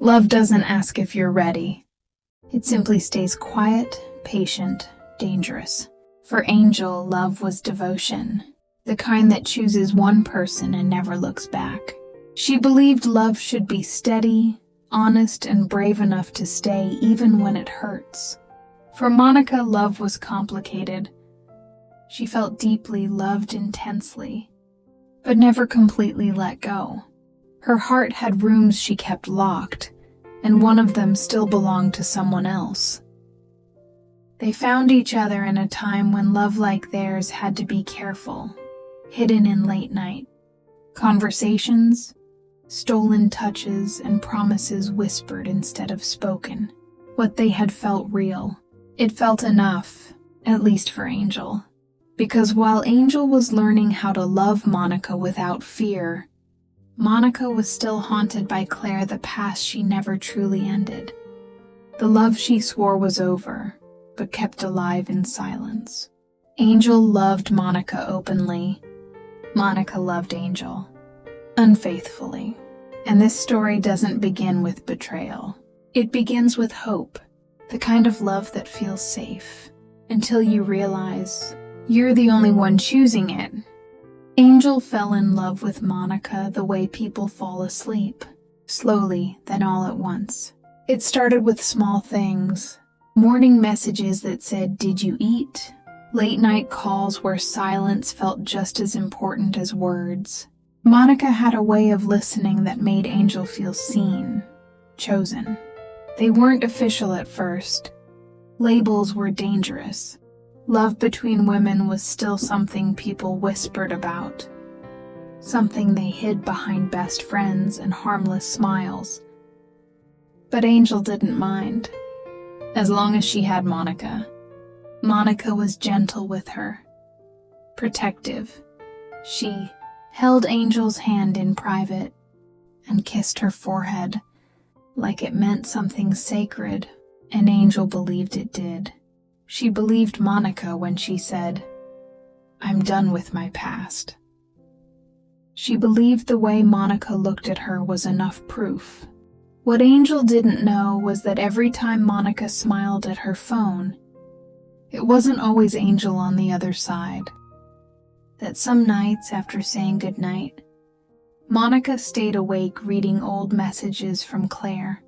Love doesn't ask if you're ready. It simply stays quiet, patient, dangerous. For Angel, love was devotion, the kind that chooses one person and never looks back. She believed love should be steady, honest, and brave enough to stay even when it hurts. For Monica, love was complicated. She felt deeply, loved intensely, but never completely let go. Her heart had rooms she kept locked, and one of them still belonged to someone else. They found each other in a time when love like theirs had to be careful, hidden in late night. Conversations, stolen touches, and promises whispered instead of spoken. What they had felt real. It felt enough, at least for Angel. Because while Angel was learning how to love Monica without fear, Monica was still haunted by Claire, the past she never truly ended. The love she swore was over, but kept alive in silence. Angel loved Monica openly. Monica loved Angel unfaithfully. And this story doesn't begin with betrayal. It begins with hope, the kind of love that feels safe, until you realize you're the only one choosing it. Angel fell in love with Monica the way people fall asleep, slowly, then all at once. It started with small things, morning messages that said, "Did you eat?" Late night calls where silence felt just as important as words. Monica had a way of listening that made Angel feel seen, chosen. They weren't official at first. Labels were dangerous. Love between women was still something people whispered about, something they hid behind best friends and harmless smiles. But Angel didn't mind. As long as she had Monica. Monica was gentle with her, protective. She held Angel's hand in private and kissed her forehead like it meant something sacred, and Angel believed it did. She believed Monica when she said, "I'm done with my past." She believed the way Monica looked at her was enough proof. What Angel didn't know was that every time Monica smiled at her phone, it wasn't always Angel on the other side. That some nights after saying goodnight, Monica stayed awake reading old messages from Claire,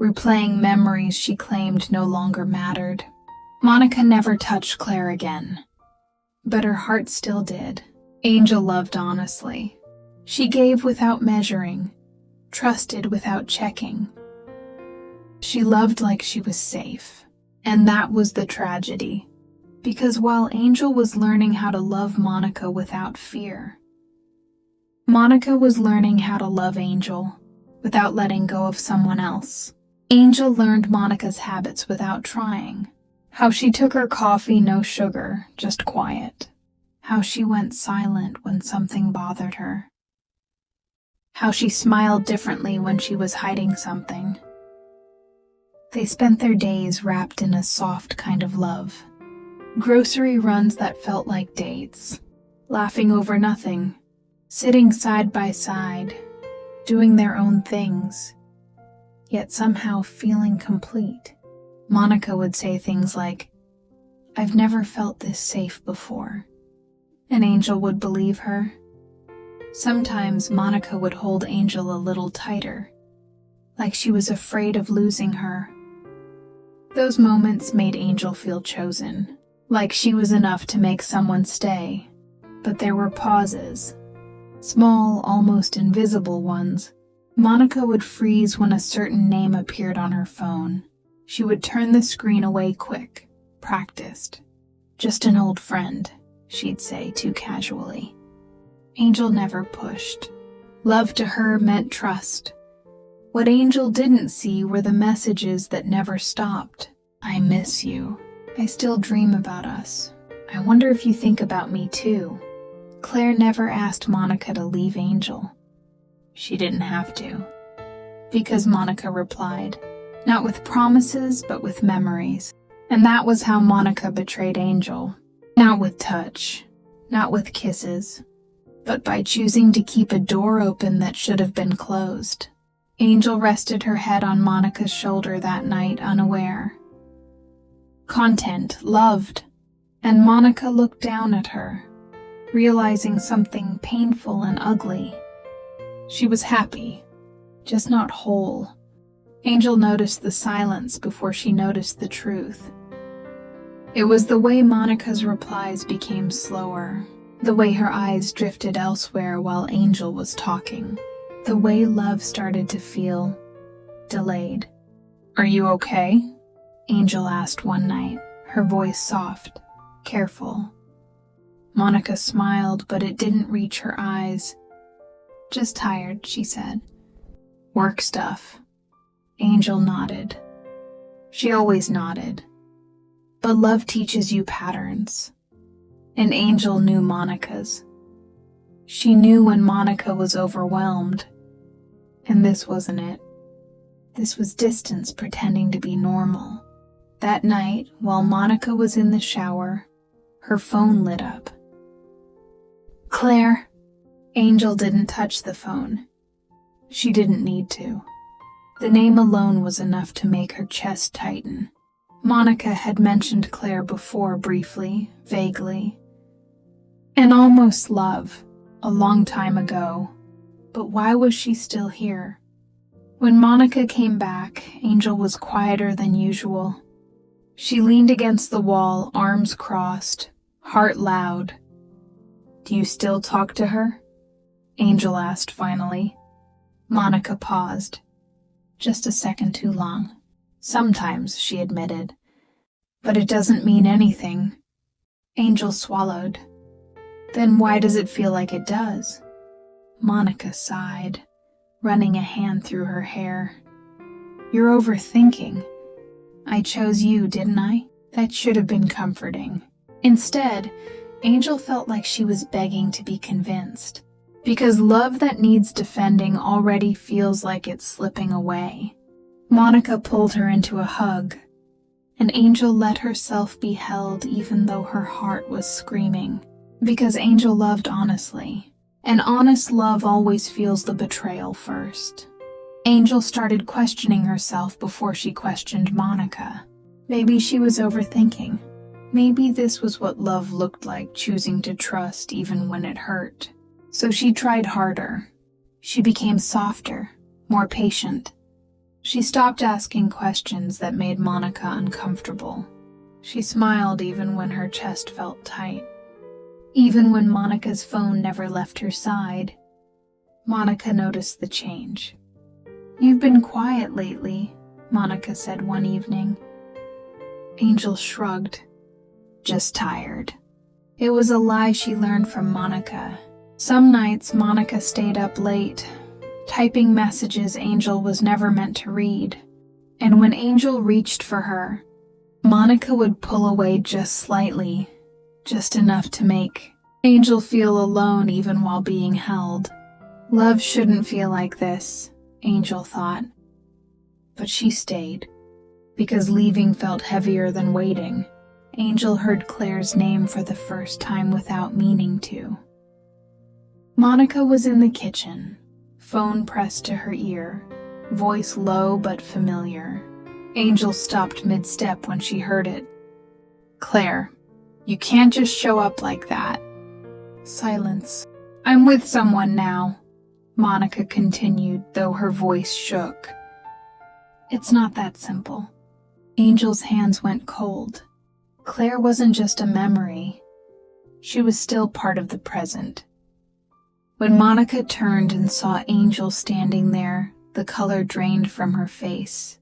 replaying memories she claimed no longer mattered. Monica never touched Claire again, but her heart still did. Angel loved honestly. She gave without measuring, trusted without checking. She loved like she was safe, and that was the tragedy. Because while Angel was learning how to love Monica without fear, Monica was learning how to love Angel without letting go of someone else. Angel learned Monica's habits without trying. How she took her coffee, no sugar, just quiet. How she went silent when something bothered her. How she smiled differently when she was hiding something. They spent their days wrapped in a soft kind of love. Grocery runs that felt like dates. Laughing over nothing. Sitting side by side. Doing their own things. Yet somehow feeling complete. Monica would say things like, "I've never felt this safe before." And Angel would believe her. Sometimes Monica would hold Angel a little tighter, like she was afraid of losing her. Those moments made Angel feel chosen, like she was enough to make someone stay. But there were pauses, small, almost invisible ones. Monica would freeze when a certain name appeared on her phone. She would turn the screen away quick, practiced. "Just an old friend," she'd say too casually. Angel never pushed. Love to her meant trust. What Angel didn't see were the messages that never stopped. "I miss you. I still dream about us. I wonder if you think about me too." Claire never asked Monica to leave Angel. She didn't have to. Because Monica replied, not with promises, but with memories. And that was how Monica betrayed Angel. Not with touch, not with kisses, but by choosing to keep a door open that should have been closed. Angel rested her head on Monica's shoulder that night, unaware. Content, loved, and Monica looked down at her, realizing something painful and ugly. She was happy, just not whole. Angel noticed the silence before she noticed the truth. It was the way Monica's replies became slower, the way her eyes drifted elsewhere while Angel was talking, the way love started to feel delayed. "Are you okay?" Angel asked one night, her voice soft, careful. Monica smiled, but it didn't reach her eyes. "Just tired," she said. "Work stuff." Angel nodded. She always nodded. But love teaches you patterns. And Angel knew Monica's. She knew when Monica was overwhelmed. And this wasn't it. This was distance pretending to be normal. That night, while Monica was in the shower, her phone lit up. "Claire." Angel didn't touch the phone. She didn't need to. The name alone was enough to make her chest tighten. Monica had mentioned Claire before, briefly, vaguely. And almost love, a long time ago. But why was she still here? When Monica came back, Angel was quieter than usual. She leaned against the wall, arms crossed, heart loud. "Do you still talk to her?" Angel asked finally. Monica paused. Just a second too long. "Sometimes," she admitted. "But it doesn't mean anything." Angel swallowed. "Then why does it feel like it does?" Monica sighed, running a hand through her hair. "You're overthinking. I chose you, didn't I? That should have been comforting." Instead, Angel felt like she was begging to be convinced. Because love that needs defending already feels like it's slipping away. Monica pulled her into a hug, and Angel let herself be held even though her heart was screaming. Because Angel loved honestly, and honest love always feels the betrayal first. Angel started questioning herself before she questioned Monica. Maybe she was overthinking. Maybe this was what love looked like, choosing to trust even when it hurt. So she tried harder. She became softer, more patient. She stopped asking questions that made Monica uncomfortable. She smiled even when her chest felt tight. Even when Monica's phone never left her side, Monica noticed the change. "You've been quiet lately," Monica said one evening. Angel shrugged. "Just tired." It was a lie she learned from Monica. Some nights Monica stayed up late, typing messages Angel was never meant to read. And when Angel reached for her, Monica would pull away just slightly, just enough to make Angel feel alone even while being held. Love shouldn't feel like this, Angel thought. But she stayed, because leaving felt heavier than waiting. Angel heard Claire's name for the first time without meaning to. Monica was in the kitchen, phone pressed to her ear, voice low but familiar. Angel stopped mid-step when she heard it. "Claire, you can't just show up like that." Silence. "I'm with someone now," Monica continued, though her voice shook. "It's not that simple." Angel's hands went cold. Claire wasn't just a memory. She was still part of the present. When Monica turned and saw Angel standing there, the color drained from her face.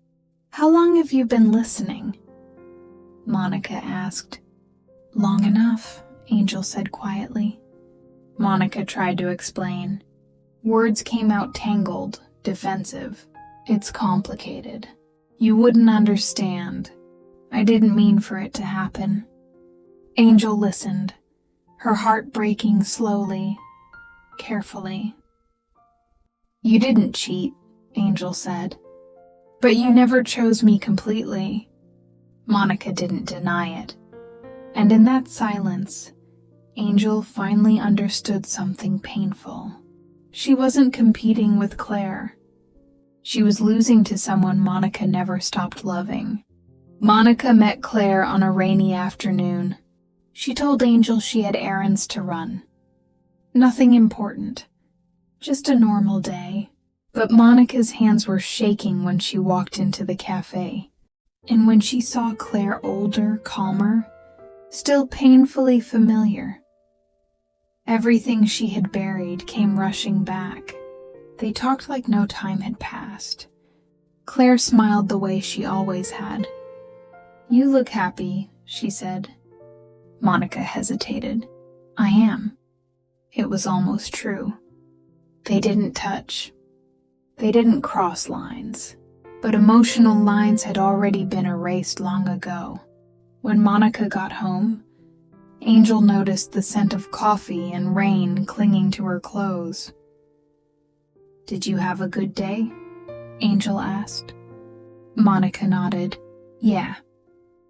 "How long have you been listening?" Monica asked. "Long enough," Angel said quietly. Monica tried to explain. Words came out tangled, defensive. "It's complicated. You wouldn't understand. I didn't mean for it to happen." Angel listened, her heart breaking slowly, carefully. "You didn't cheat," Angel said. "But you never chose me completely." Monica didn't deny it. And in that silence, Angel finally understood something painful. She wasn't competing with Claire. She was losing to someone Monica never stopped loving. Monica met Claire on a rainy afternoon. She told Angel she had errands to run. Nothing important. Just a normal day. But Monica's hands were shaking when she walked into the cafe. And when she saw Claire older, calmer, still painfully familiar, everything she had buried came rushing back. They talked like no time had passed. Claire smiled the way she always had. "You look happy," she said. Monica hesitated. "I am." It was almost true. They didn't touch. They didn't cross lines. But emotional lines had already been erased long ago. When Monica got home, Angel noticed the scent of coffee and rain clinging to her clothes. "Did you have a good day?" Angel asked. Monica nodded. "Yeah."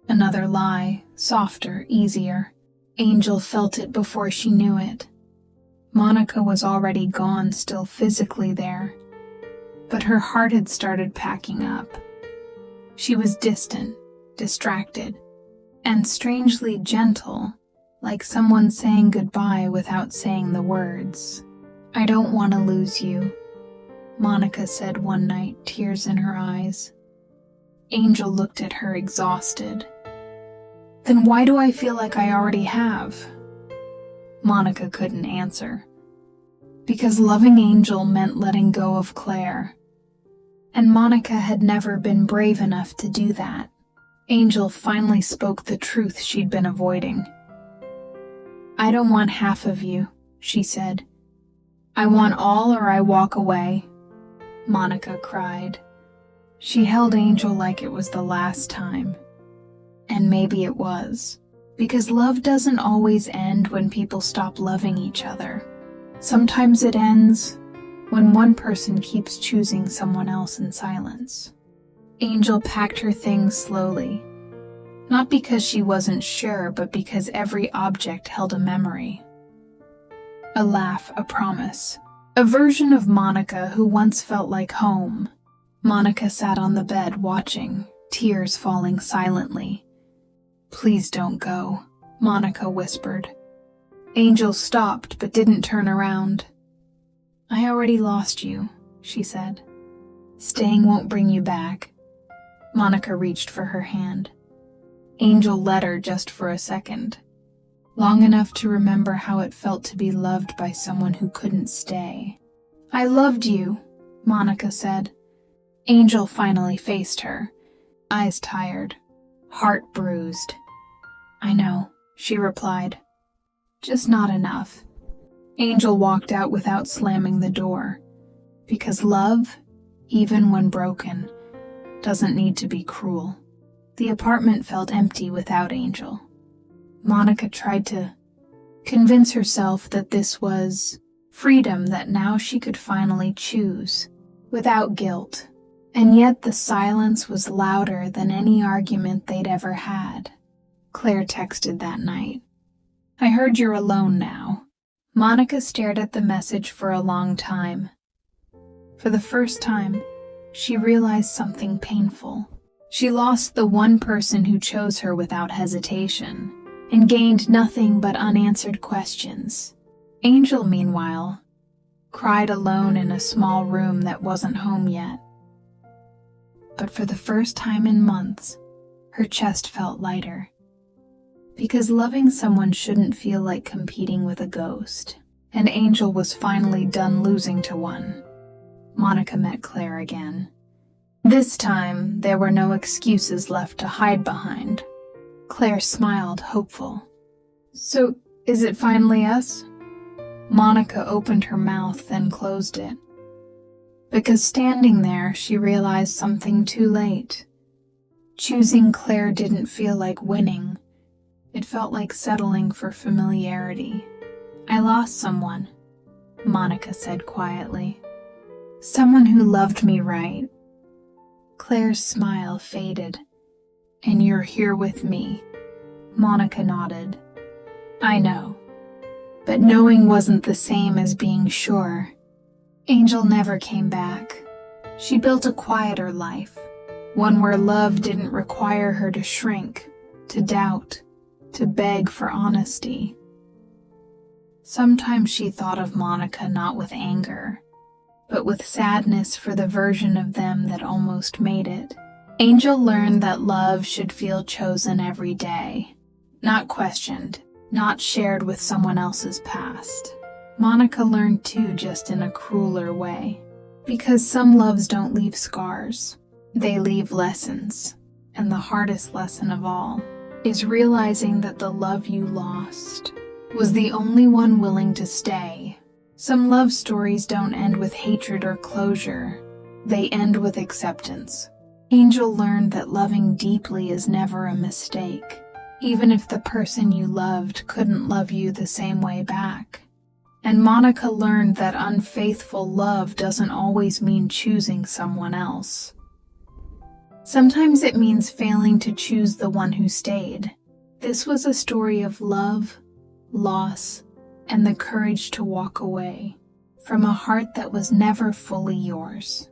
Another lie, softer, easier. Angel felt it before she knew it. Monica was already gone, still physically there. But her heart had started packing up. She was distant, distracted, and strangely gentle, like someone saying goodbye without saying the words. "I don't want to lose you," Monica said one night, tears in her eyes. Angel looked at her exhausted. "Then why do I feel like I already have?" Monica couldn't answer. Because loving Angel meant letting go of Claire. And Monica had never been brave enough to do that. Angel finally spoke the truth she'd been avoiding. "I don't want half of you," she said. "I want all or I walk away." Monica cried. She held Angel like it was the last time. And maybe it was. Because love doesn't always end when people stop loving each other. Sometimes it ends when one person keeps choosing someone else in silence. Angel packed her things slowly. Not because she wasn't sure, but because every object held a memory. A laugh, a promise. A version of Monica who once felt like home. Monica sat on the bed watching, tears falling silently. "Please don't go," Monica whispered. Angel stopped but didn't turn around. "I already lost you," she said. "Staying won't bring you back." Monica reached for her hand. Angel let her just for a second, long enough to remember how it felt to be loved by someone who couldn't stay. "I loved you," Monica said. Angel finally faced her, eyes tired, heart bruised. "I know," she replied. "Just not enough." Angel walked out without slamming the door, because love, even when broken, doesn't need to be cruel. The apartment felt empty without Angel. Monica tried to convince herself that this was freedom, that now she could finally choose, without guilt. And yet the silence was louder than any argument they'd ever had. Claire texted that night. "I heard you're alone now." Monica stared at the message for a long time. For the first time, she realized something painful. She lost the one person who chose her without hesitation, and gained nothing but unanswered questions. Angel, meanwhile, cried alone in a small room that wasn't home yet. But for the first time in months, her chest felt lighter. Because loving someone shouldn't feel like competing with a ghost, and Angel was finally done losing to one. Monica met Claire again. This time, there were no excuses left to hide behind. Claire smiled, hopeful. "So, is it finally us?" Monica opened her mouth, then closed it. Because standing there, she realized something too late. Choosing Claire didn't feel like winning. It felt like settling for familiarity. "I lost someone," Monica said quietly. "Someone who loved me right." Claire's smile faded. "And you're here with me." Monica nodded. "I know. But knowing wasn't the same as being sure." Angel never came back. She built a quieter life, one where love didn't require her to shrink, to doubt, to beg for honesty. Sometimes she thought of Monica not with anger, but with sadness for the version of them that almost made it. Angel learned that love should feel chosen every day, not questioned, not shared with someone else's past. Monica learned too, just in a crueler way. Because some loves don't leave scars, they leave lessons. And the hardest lesson of all is realizing that the love you lost was the only one willing to stay. Some love stories don't end with hatred or closure. They end with acceptance. Angel learned that loving deeply is never a mistake, even if the person you loved couldn't love you the same way back. And Monica learned that unfaithful love doesn't always mean choosing someone else. Sometimes it means failing to choose the one who stayed. This was a story of love, loss, and the courage to walk away from a heart that was never fully yours.